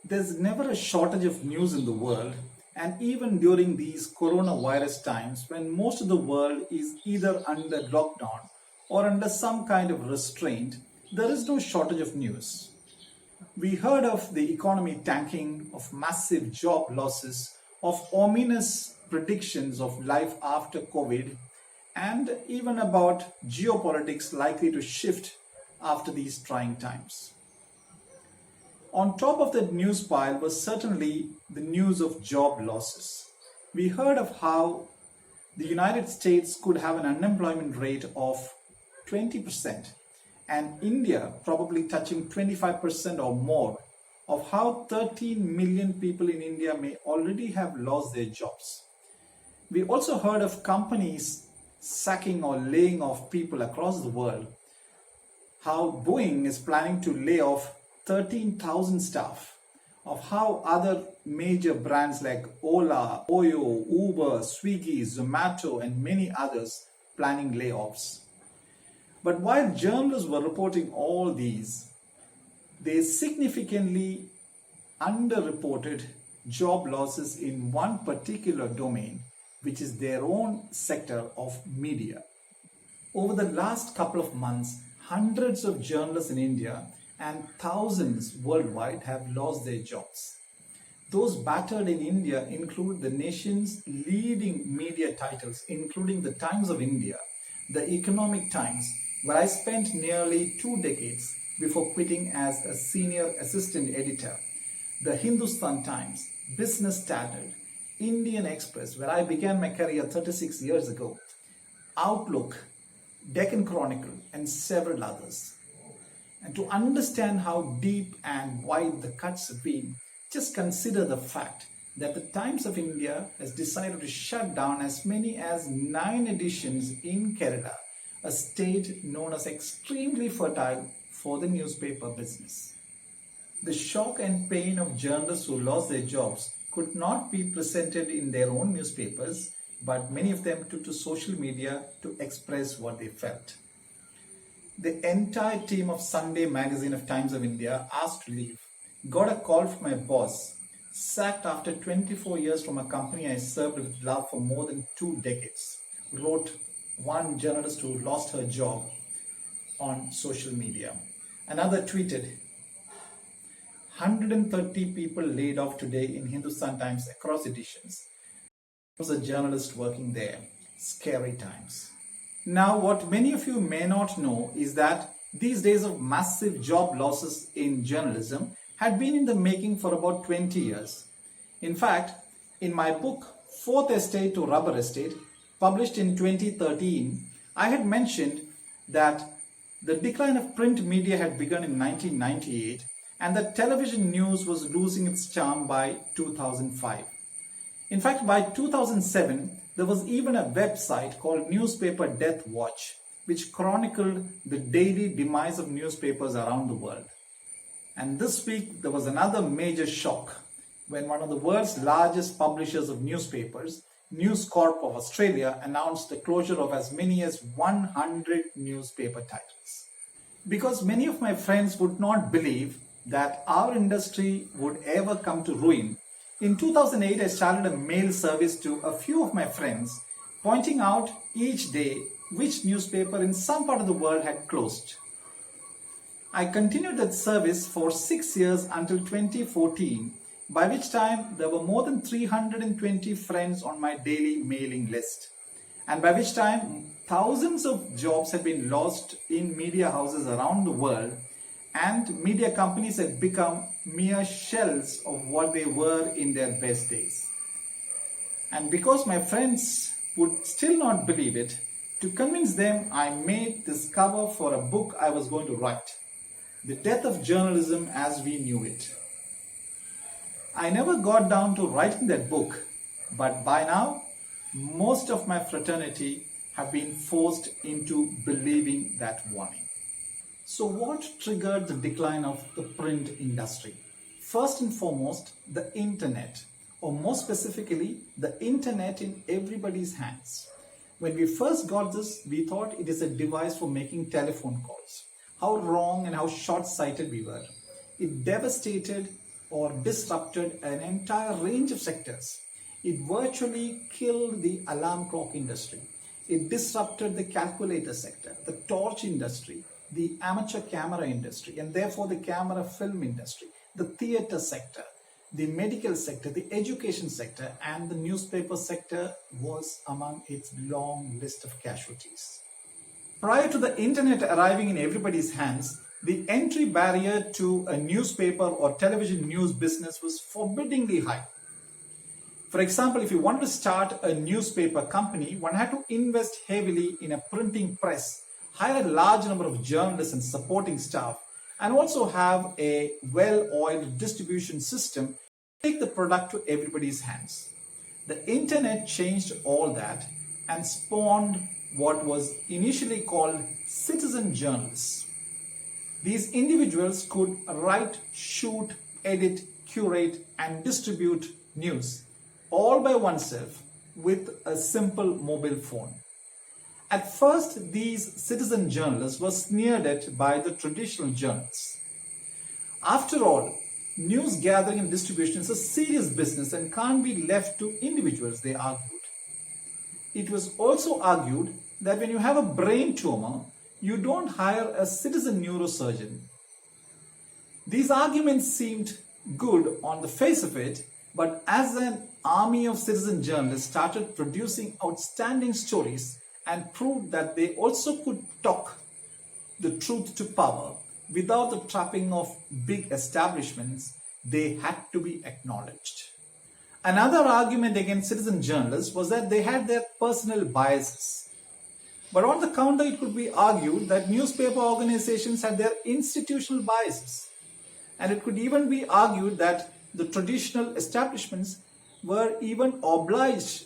There's never a shortage of news in the world, and even during these coronavirus times when most of the world is either under lockdown or under some kind of restraint, there is no shortage of news. We heard of the economy tanking, of massive job losses, of ominous predictions of life after COVID, and even about geopolitics likely to shift after these trying times. On top of that news pile was certainly the news of job losses. We heard of how the United States could have an unemployment rate of 20% and India probably touching 25% or more, of how 13 million people in India may already have lost their jobs. We also heard of companies sacking or laying off people across the world, how Boeing is planning to lay off 13,000 staff, of how other major brands like Ola, Oyo, Uber, Swiggy, Zomato, and many others planning layoffs. But while journalists were reporting all these, they significantly underreported job losses in one particular domain, which is their own sector of media. Over the last couple of months, hundreds of journalists in India and thousands worldwide have lost their jobs. Those battered in India include the nation's leading media titles, including the Times of India, the Economic Times, where I spent nearly 2 decades before quitting as a senior assistant editor, the Hindustan Times, Business Standard, Indian Express, where I began my career 36 years ago, Outlook, Deccan Chronicle, and several others. And to understand how deep and wide the cuts have been, just consider the fact that the Times of India has decided to shut down as many as 9 editions in Kerala, a state known as extremely fertile for the newspaper business. The shock and pain of journalists who lost their jobs could not be presented in their own newspapers, but many of them took to social media to express what they felt. The entire team of Sunday magazine of Times of India asked to leave, got a call from my boss, sacked after 24 years from a company I served with love for more than 2 decades, wrote one journalist who lost her job on social media. Another tweeted, 130 people laid off today in Hindustan Times across editions. There was a journalist working there. Scary times. Now, what many of you may not know is that these days of massive job losses in journalism had been in the making for about 20 years. In fact, in my book, Fourth Estate to Rubber Estate, published in 2013, I had mentioned that the decline of print media had begun in 1998 and that television news was losing its charm by 2005. In fact, by 2007, there was even a website called Newspaper Death Watch, which chronicled the daily demise of newspapers around the world. And this week, there was another major shock when one of the world's largest publishers of newspapers, News Corp of Australia, announced the closure of as many as 100 newspaper titles. Because many of my friends would not believe that our industry would ever come to ruin, in 2008 I started a mail service to a few of my friends, pointing out each day which newspaper in some part of the world had closed. I continued that service for 6 years until 2014, by which time there were more than 320 friends on my daily mailing list, and by which time thousands of jobs had been lost in media houses around the world, and media companies had become mere shells of what they were in their best days. And because my friends would still not believe it, to convince them, I made this cover for a book I was going to write, The Death of Journalism as We Knew It. I never got down to writing that book, but by now, most of my fraternity have been forced into believing that warning. So what triggered the decline of the print industry? First and foremost, the internet, or more specifically, the internet in everybody's hands. When we first got this, we thought it is a device for making telephone calls. How wrong and how short-sighted we were. It devastated or disrupted an entire range of sectors. It virtually killed the alarm clock industry. It disrupted the calculator sector, the torch industry, the amateur camera industry, and therefore the camera film industry, the theater sector, the medical sector, the education sector, and the newspaper sector was among its long list of casualties. Prior to the internet arriving in everybody's hands, the entry barrier to a newspaper or television news business was forbiddingly high. For example, if you wanted to start a newspaper company, one had to invest heavily in a printing press, hire a large number of journalists and supporting staff, and also have a well-oiled distribution system to take the product to everybody's hands. The internet changed all that and spawned what was initially called citizen journalists. These individuals could write, shoot, edit, curate, and distribute news all by oneself with a simple mobile phone. At first, these citizen journalists were sneered at by the traditional journalists. After all, news gathering and distribution is a serious business and can't be left to individuals, they argued. It was also argued that when you have a brain tumor, you don't hire a citizen neurosurgeon. These arguments seemed good on the face of it, but as an army of citizen journalists started producing outstanding stories and proved that they also could talk the truth to power without the trapping of big establishments, they had to be acknowledged. Another argument against citizen journalists was that they had their personal biases. But on the counter, it could be argued that newspaper organizations had their institutional biases. And it could even be argued that the traditional establishments were even obliged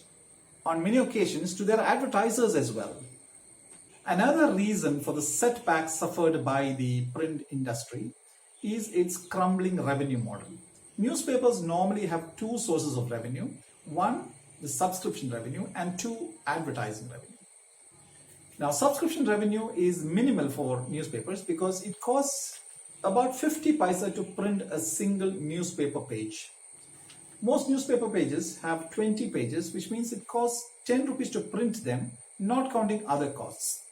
on many occasions to their advertisers as well. Another reason for the setbacks suffered by the print industry is its crumbling revenue model. Newspapers normally have two sources of revenue. One, the subscription revenue, and two, advertising revenue. Now, subscription revenue is minimal for newspapers because it costs about 50 paisa to print a single newspaper page. Most newspaper pages have 20 pages, which means it costs 10 rupees to print them, not counting other costs.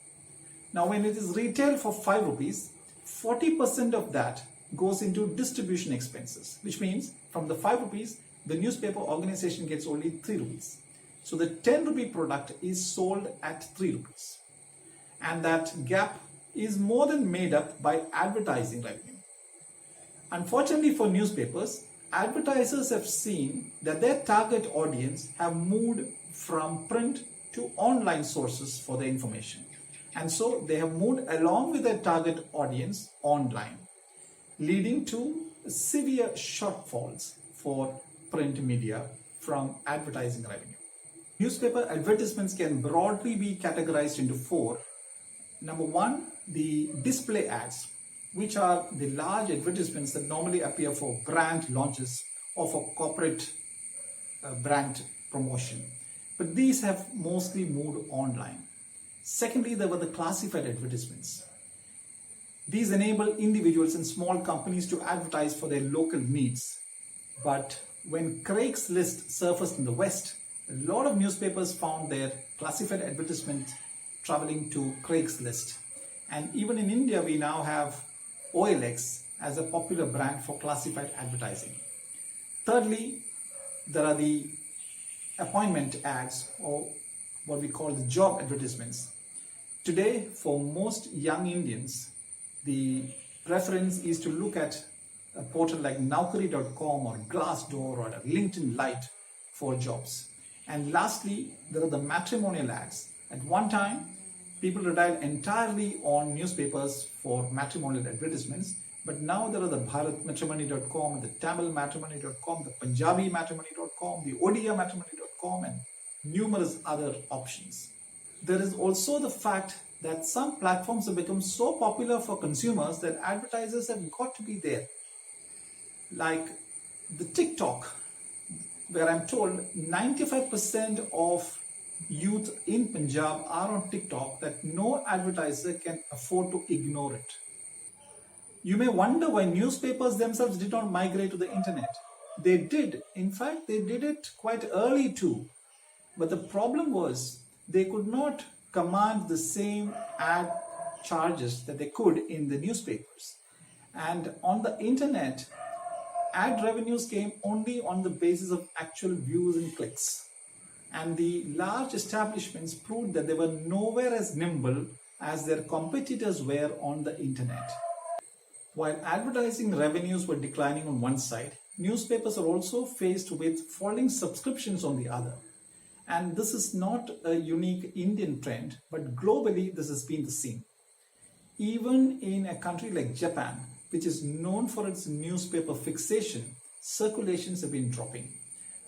Now, when it is retailed for 5 rupees, 40% of that goes into distribution expenses, which means from the 5 rupees, the newspaper organization gets only 3 rupees. So the 10 rupee product is sold at 3 rupees. And that gap is more than made up by advertising revenue. Unfortunately for newspapers, advertisers have seen that their target audience have moved from print to online sources for their information. And so they have moved along with their target audience online, leading to severe shortfalls for print media from advertising revenue. Newspaper advertisements can broadly be categorized into 4. Number 1, the display ads, which are the large advertisements that normally appear for brand launches or for corporate brand promotion. But these have mostly moved online. Secondly, there were the classified advertisements. These enable individuals and small companies to advertise for their local needs. But when Craigslist surfaced in the West, a lot of newspapers found their classified advertisement traveling to Craigslist. And even in India, we now have OLX as a popular brand for classified advertising. Thirdly, there are the appointment ads, or what we call the job advertisements. Today, for most young Indians, the preference is to look at a portal like Naukri.com or Glassdoor or a LinkedIn Lite for jobs. And lastly, there are the matrimonial ads. At one time, people relied entirely on newspapers for matrimonial advertisements, but now there are the BharatMatrimony.com, the TamilMatrimony.com, the PunjabiMatrimony.com, the OdiaMatrimony.com, and numerous other options. There is also the fact that some platforms have become so popular for consumers that advertisers have got to be there. Like the TikTok, where I'm told 95% of youth in Punjab are on TikTok, that no advertiser can afford to ignore it. You may wonder why newspapers themselves did not migrate to the internet. They did. In fact, they did it quite early too. But the problem was they could not command the same ad charges that they could in the newspapers. And on the internet, ad revenues came only on the basis of actual views and clicks. And the large establishments proved that they were nowhere as nimble as their competitors were on the internet. While advertising revenues were declining on one side, newspapers are also faced with falling subscriptions on the other. And this is not a unique Indian trend, but globally this has been the same. Even in a country like Japan, which is known for its newspaper fixation, circulations have been dropping.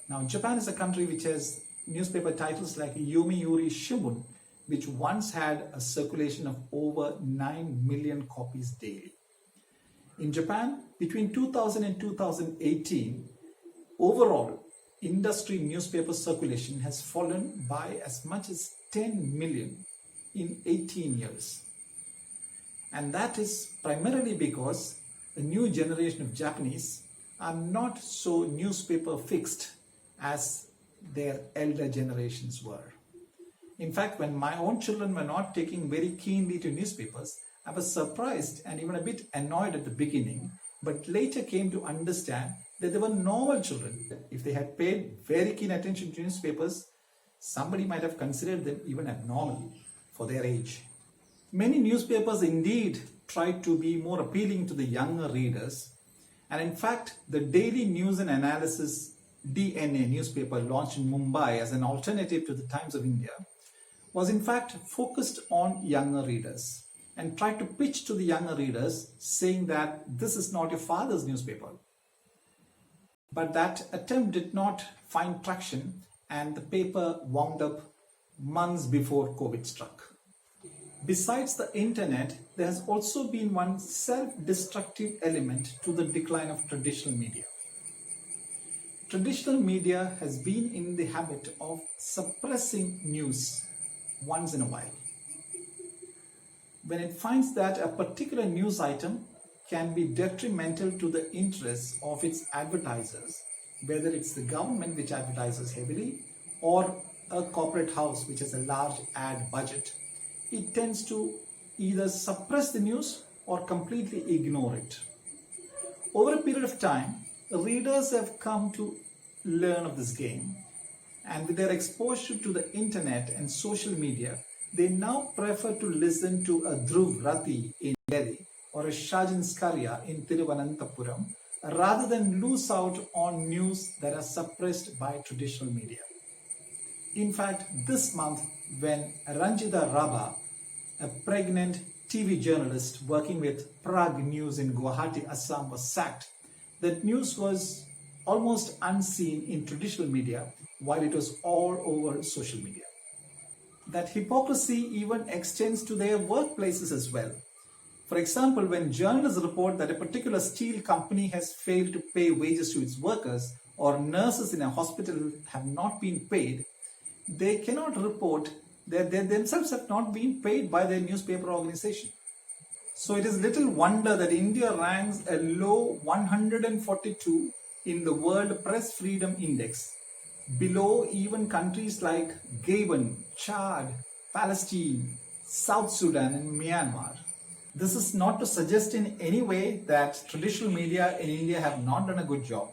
Now, Japan is a country which has newspaper titles like Yomiuri Shimbun, which once had a circulation of over 9 million copies daily. In Japan, between 2000 and 2018, overall industry newspaper circulation has fallen by as much as 10 million in 18 years. And that is primarily because the new generation of Japanese are not so newspaper fixed as their elder generations were. In fact, when my own children were not taking very keenly to newspapers, I was surprised and even a bit annoyed at the beginning, but later came to understand that they were normal children. If they had paid very keen attention to newspapers, somebody might have considered them even abnormal for their age. Many newspapers indeed tried to be more appealing to the younger readers, and in fact, the Daily News and Analysis DNA newspaper launched in Mumbai as an alternative to the Times of India was in fact focused on younger readers and tried to pitch to the younger readers saying that this is not your father's newspaper. But that attempt did not find traction and the paper wound up months before COVID struck. Besides the internet, there has also been one self-destructive element to the decline of traditional media. Traditional media has been in the habit of suppressing news once in a while. When it finds that a particular news item can be detrimental to the interests of its advertisers, whether it's the government which advertises heavily or a corporate house which has a large ad budget, it tends to either suppress the news or completely ignore it. Over a period of time, readers have come to learn of this game, and with their exposure to the internet and social media, they now prefer to listen to a Dhruv Rathi in Delhi or a Shajan Skaria in Thiruvananthapuram rather than lose out on news that are suppressed by traditional media. In fact, this month when Ranjita Raba, a pregnant TV journalist working with Prague News in Guwahati, Assam, was sacked, that news was almost unseen in traditional media while it was all over social media. That hypocrisy even extends to their workplaces as well. For example, when journalists report that a particular steel company has failed to pay wages to its workers or nurses in a hospital have not been paid, they cannot report that they themselves have not been paid by their newspaper organization. So it is little wonder that India ranks a low 142 in the World Press Freedom Index, below even countries like Gabon, Chad, Palestine, South Sudan and Myanmar. This is not to suggest in any way that traditional media in India have not done a good job.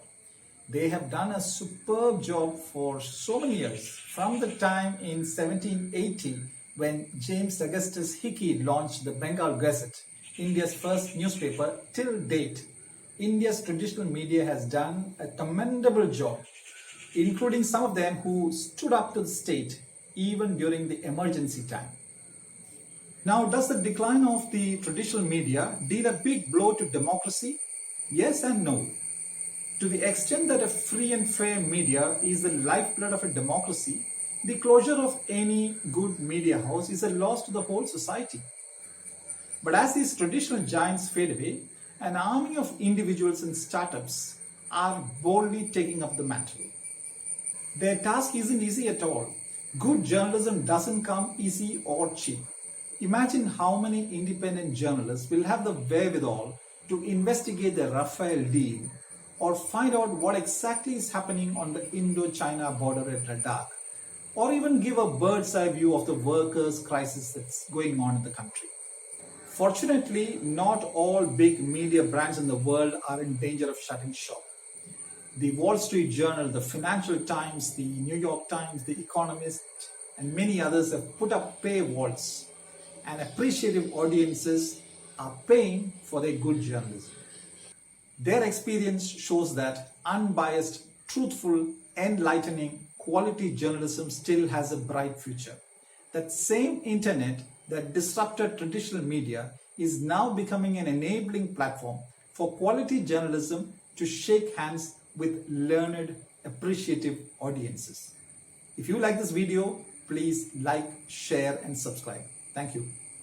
They have done a superb job for so many years, from the time in 1780 when James Augustus Hickey launched the Bengal Gazette, India's first newspaper, till date. India's traditional media has done a commendable job, including some of them who stood up to the state even during the emergency time. Now, does the decline of the traditional media deal a big blow to democracy? Yes and no. To the extent that a free and fair media is the lifeblood of a democracy, the closure of any good media house is a loss to the whole society. But as these traditional giants fade away, an army of individuals and startups are boldly taking up the mantle. Their task isn't easy at all. Good journalism doesn't come easy or cheap. Imagine how many independent journalists will have the wherewithal to investigate the Rafael deal or find out what exactly is happening on the Indo-China border at Ladakh, or even give a bird's eye view of the workers' crisis that's going on in the country. Fortunately, not all big media brands in the world are in danger of shutting shop. The Wall Street Journal, the Financial Times, the New York Times, the Economist, and many others have put up paywalls, and appreciative audiences are paying for their good journalism. Their experience shows that unbiased, truthful, enlightening, quality journalism still has a bright future. That same internet that disrupted traditional media is now becoming an enabling platform for quality journalism to shake hands with learned, appreciative audiences. If you like this video, please like, share, and subscribe. Thank you.